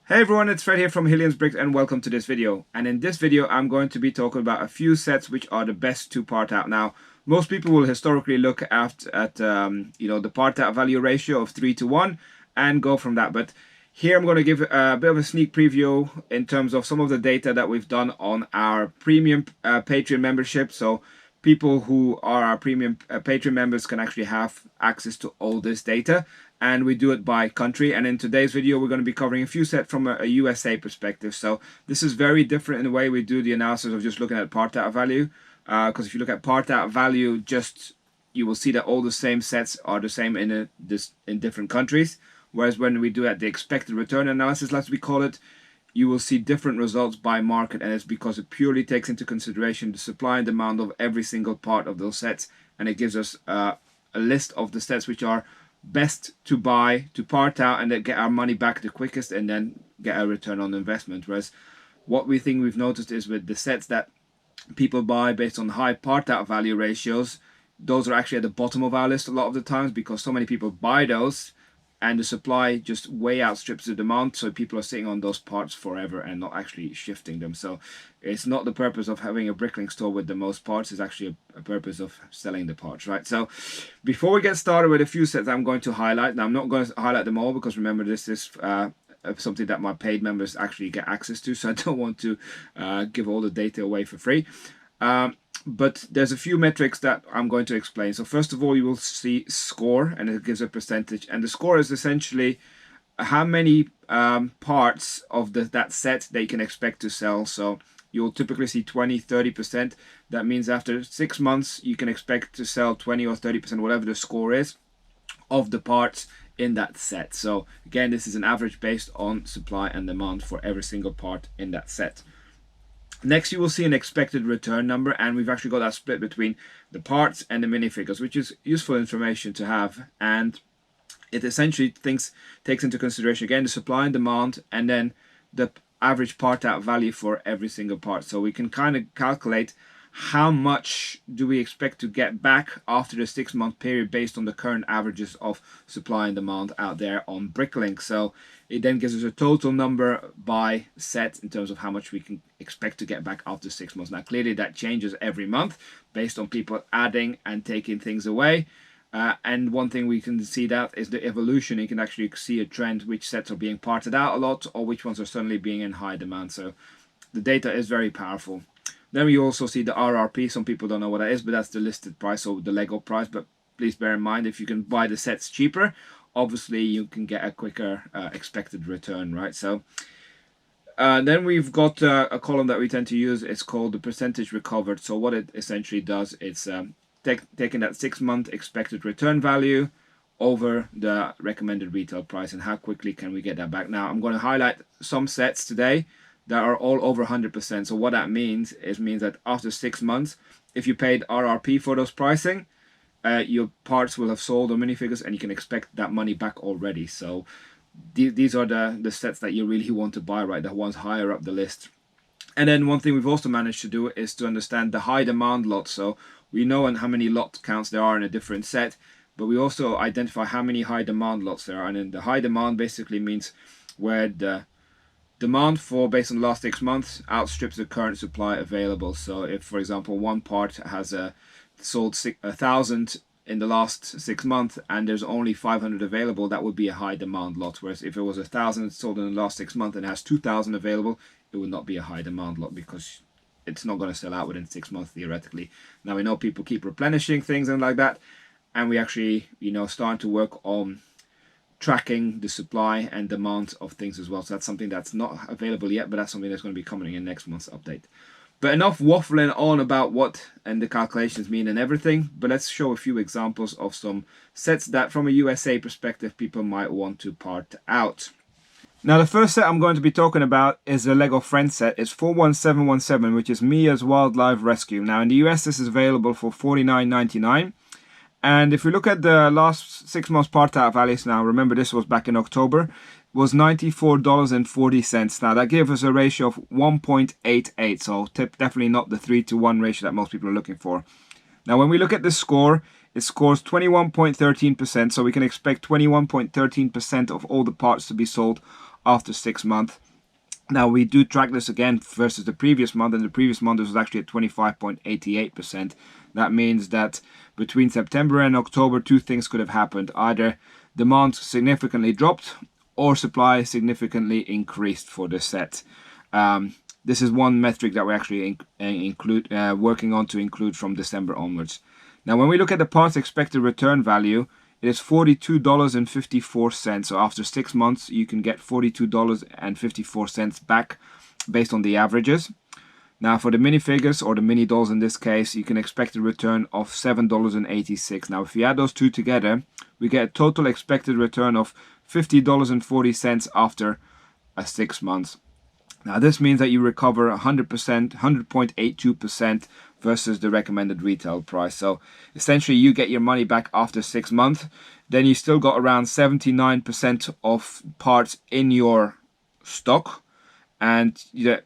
Hey everyone, it's Fred here from Hillians Bricks and welcome to this video. And in this video, I'm going to be talking about a few sets which are the best to part out. Now, most people will historically look at the part out value ratio of 3:1 and go from that. But here I'm going to give a bit of a sneak preview in terms of some of the data that we've done on our premium Patreon membership. So people who are our premium Patreon members can actually have access to all this data, and we do it by country. And in today's video, we're going to be covering a few sets from a USA perspective. So this is very different in the way we do the analysis of just looking at part out value, because if you look at part out value, you will see that all the same sets are the same in different countries. Whereas when we do at the expected return analysis, as we call it, you will see different results by market, and it's because it purely takes into consideration the supply and demand of every single part of those sets, and it gives us a list of the sets which are best to buy, to part out, and then get our money back the quickest, and then get a return on investment. Whereas what we've noticed is with the sets that people buy based on high part out value ratios, those are actually at the bottom of our list a lot of the times, because so many people buy those and the supply just way outstrips the demand, so people are sitting on those parts forever and not actually shifting them. So it's not the purpose of having a Bricklink store with the most parts, it's actually a purpose of selling the parts, right? So before we get started with a few sets I'm going to highlight, now I'm not going to highlight them all because remember this is something that my paid members actually get access to, so I don't want to give all the data away for free. But there's a few metrics that I'm going to explain. So first of all, you will see score, and it gives a percentage. And the score is essentially how many parts of that set they can expect to sell. So you'll typically see 20-30%. That means after 6 months, you can expect to sell 20 or 30%, whatever the score is, of the parts in that set. So again, this is an average based on supply and demand for every single part in that set. Next, you will see an expected return number, and we've actually got that split between the parts and the minifigures, which is useful information to have. And it essentially takes into consideration, again, the supply and demand, and then the average part out value for every single part. So we can kind of calculate how much do we expect to get back after the 6-month period based on the current averages of supply and demand out there on Bricklink. So it then gives us a total number by set in terms of how much we can expect to get back after 6 months. Now clearly that changes every month based on people adding and taking things away. And one thing we can see that is the evolution. You can actually see a trend, which sets are being parted out a lot or which ones are suddenly being in high demand. So the data is very powerful. Then we also see the RRP. Some people don't know what that is, but that's the listed price or the Lego price. But please bear in mind, if you can buy the sets cheaper, obviously you can get a quicker expected return, right? So then we've got a column that we tend to use. It's called the percentage recovered. So what it essentially does, it's taking that 6-month expected return value over the recommended retail price and how quickly can we get that back. Now I'm going to highlight some sets today that are all over 100%. So what that means that after 6 months, if you paid RRP for those pricing, your parts will have sold or minifigures, and you can expect that money back already. So these are the sets that you really want to buy, right? The ones higher up the list. And then one thing we've also managed to do is to understand the high demand lots. So we know how many lot counts there are in a different set, but we also identify how many high demand lots there are. And then the high demand basically means where the demand for based on the last 6 months outstrips the current supply available. So if, for example, one part has sold 1,000 in the last 6 months and there's only 500 available, that would be a high demand lot. Whereas if it was 1,000 sold in the last 6 months and has 2,000 available, it would not be a high demand lot because it's not going to sell out within 6 months theoretically. Now we know people keep replenishing things and like that, and we actually starting to work on tracking the supply and demand of things as well. So that's something that's not available yet, but that's something that's going to be coming in next month's update. But enough waffling on about what and the calculations mean and everything, but let's show a few examples of some sets that from a USA perspective people might want to part out. Now the first set I'm going to be talking about is the Lego Friends set. It's 41717, which is Mia's Wildlife Rescue. Now in the US this is available for $49.99. And if we look at the last 6 months part out values, now remember this was back in October, was $94.40. Now that gave us a ratio of 1.88, so definitely not the 3:1 ratio that most people are looking for. Now when we look at the score, it scores 21.13%, so we can expect 21.13% of all the parts to be sold after 6 months. Now we do track this again versus the previous month, and the previous month was actually at 25.88%. That means that between September and October, two things could have happened. Either demand significantly dropped or supply significantly increased for this set. This is one metric that we're actually working on to include from December onwards. Now, when we look at the parts expected return value, it is $42.54. So after 6 months, you can get $42.54 back based on the averages. Now, for the minifigures, or the mini dolls in this case, you can expect a return of $7.86. Now, if you add those two together, we get a total expected return of $50.40 after 6 months. Now, this means that you recover 100%, 100.82% versus the recommended retail price. So essentially, you get your money back after 6 months. Then you still got around 79% of parts in your stock. And the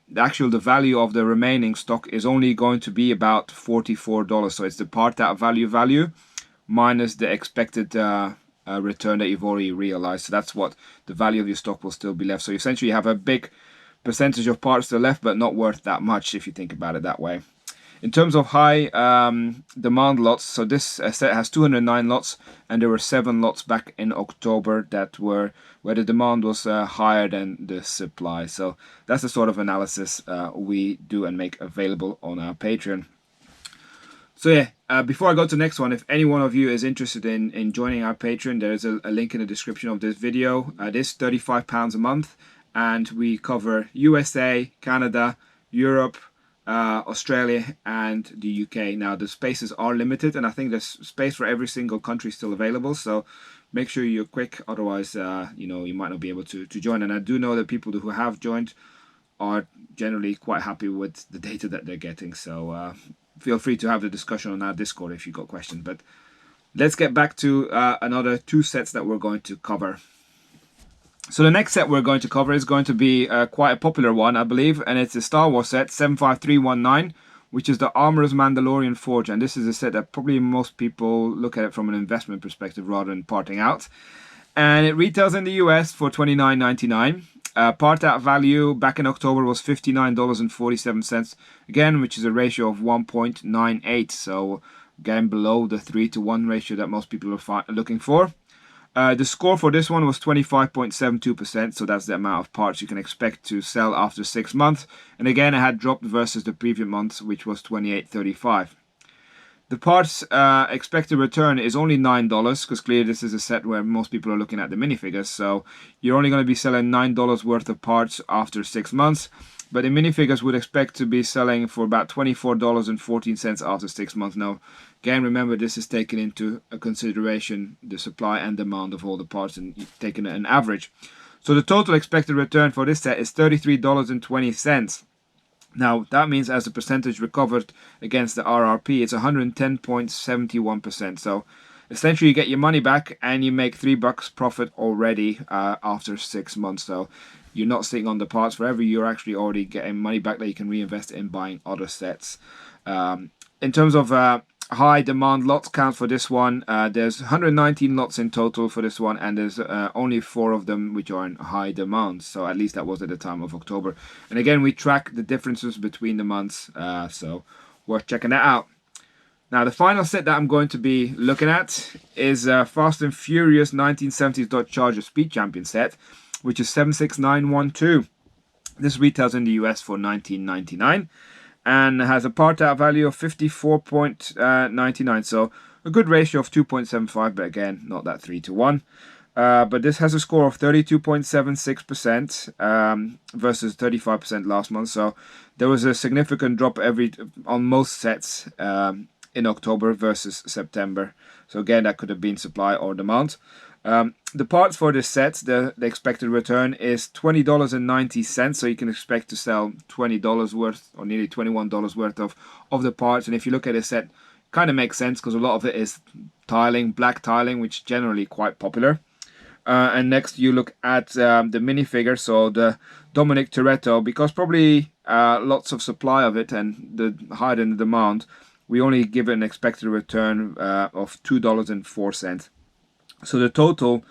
value of the remaining stock is only going to be about $44. So it's the part out value minus the expected return that you've already realized. So that's what the value of your stock will still be left. So essentially, you have a big percentage of parts still left, but not worth that much if you think about it that way. In terms of high demand lots, so this set has 209 lots, and there were 7 lots back in October that were where the demand was higher than the supply. So that's the sort of analysis we do and make available on our Patreon. So yeah, before I go to the next one, if any one of you is interested in joining our Patreon, there is a link in the description of this video. It is £35 a month, and we cover USA, Canada, Europe, Australia and the UK. Now the spaces are limited, and I think there's space for every single country still available, so make sure you're quick, otherwise you might not be able to join. And I do know that people who have joined are generally quite happy with the data that they're getting, so feel free to have the discussion on our Discord if you've got questions. But let's get back to another 2 sets that we're going to cover. So the next set we're going to cover is going to be quite a popular one, I believe, and it's a Star Wars set, 75319, which is the Armorer's Mandalorian Forge. And this is a set that probably most people look at it from an investment perspective rather than parting out. And it retails in the US for $29.99. Part out value back in October was $59.47, again, which is a ratio of 1.98. So again, below the 3-to-1 ratio that most people are looking for. The score for this one was 25.72%, so that's the amount of parts you can expect to sell after 6 months. And again, it had dropped versus the previous month, which was 28.35. The parts expected return is only $9, because clearly this is a set where most people are looking at the minifigures. So you're only going to be selling $9 worth of parts after 6 months. But the minifigures would expect to be selling for about $24.14 after 6 months. Now, again, remember, this is taken into consideration the supply and demand of all the parts and taking an average. So the total expected return for this set is $33.20. Now, that means as a percentage recovered against the RRP, it's 110.71%. So essentially, you get your money back and you make $3 profit already after 6 months. So you're not sitting on the parts forever. You're actually already getting money back that you can reinvest in buying other sets. In terms of high demand lots count for this one, there's 119 lots in total for this one, and there's only 4 of them which are in high demand. So at least that was at the time of October. And again, we track the differences between the months, so worth checking that out. Now, the final set that I'm going to be looking at is Fast and Furious 1970s Dodge Charger Speed Champion set, which is 76912. This retails in the US for $19.99 and has a part out value of 54.99. So a good ratio of 2.75, but again, not that 3-to-1. But this has a score of 32.76% versus 35% last month. So there was a significant drop on most sets in October versus September. So again, that could have been supply or demand. The parts for this set, the expected return is $20.90, so you can expect to sell $20 worth or nearly $21 worth of the parts. And if you look at this set, kind of makes sense because a lot of it is tiling, black tiling, which is generally quite popular. And next you look at the minifigure, so the Dominic Toretto, because probably lots of supply of it and the higher than the demand, we only give it an expected return of $2.04. So the total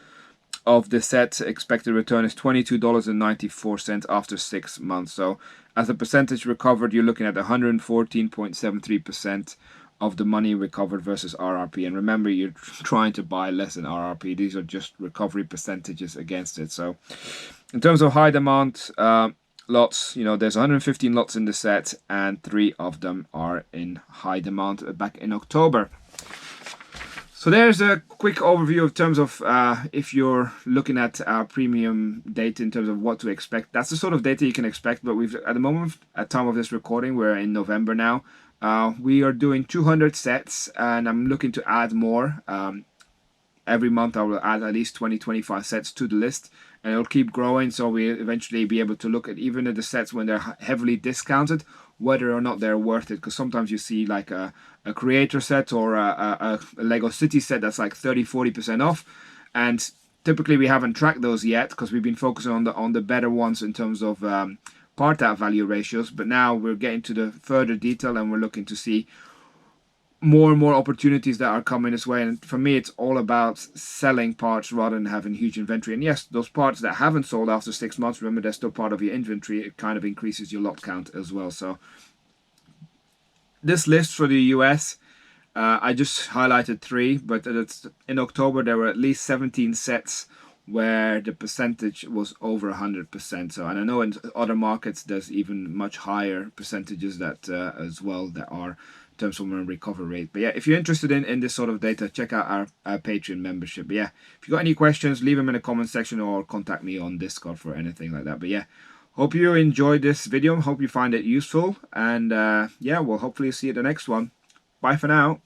of the set expected return is $22.94 after 6 months. So as a percentage recovered, you're looking at 114.73% of the money recovered versus RRP. And remember, you're trying to buy less than RRP. These are just recovery percentages against it. So in terms of high demand lots, there's 115 lots in the set, and 3 of them are in high demand back in October. So there's a quick overview of terms of if you're looking at our premium data in terms of what to expect. That's the sort of data you can expect, but we've at the moment, at time of this recording, we're in November now. We are doing 200 sets, and I'm looking to add more. Every month I will add at least 20-25 sets to the list, and it'll keep growing, so we'll eventually be able to look at even at the sets when they're heavily discounted, whether or not they're worth it. Because sometimes you see like a creator set or a Lego City set that's like 30-40% off, and typically we haven't tracked those yet because we've been focusing on the better ones in terms of part out value ratios. But now we're getting to the further detail, and we're looking to see more and more opportunities that are coming this way. And for me, it's all about selling parts rather than having huge inventory. And yes, those parts that haven't sold after 6 months, remember, they're still part of your inventory. It kind of increases your lot count as well. So this list for the US, I just highlighted 3, but it's in October there were at least 17 sets where the percentage was over 100%. So, and I know in other markets there's even much higher percentages that as well that are in terms of a recovery rate. But yeah, if you're interested in this sort of data, check out our Patreon membership. But yeah, if you got any questions, leave them in the comment section or contact me on Discord for anything like that. But yeah, hope you enjoyed this video. Hope you find it useful. And yeah, we'll hopefully see you at the next one. Bye for now.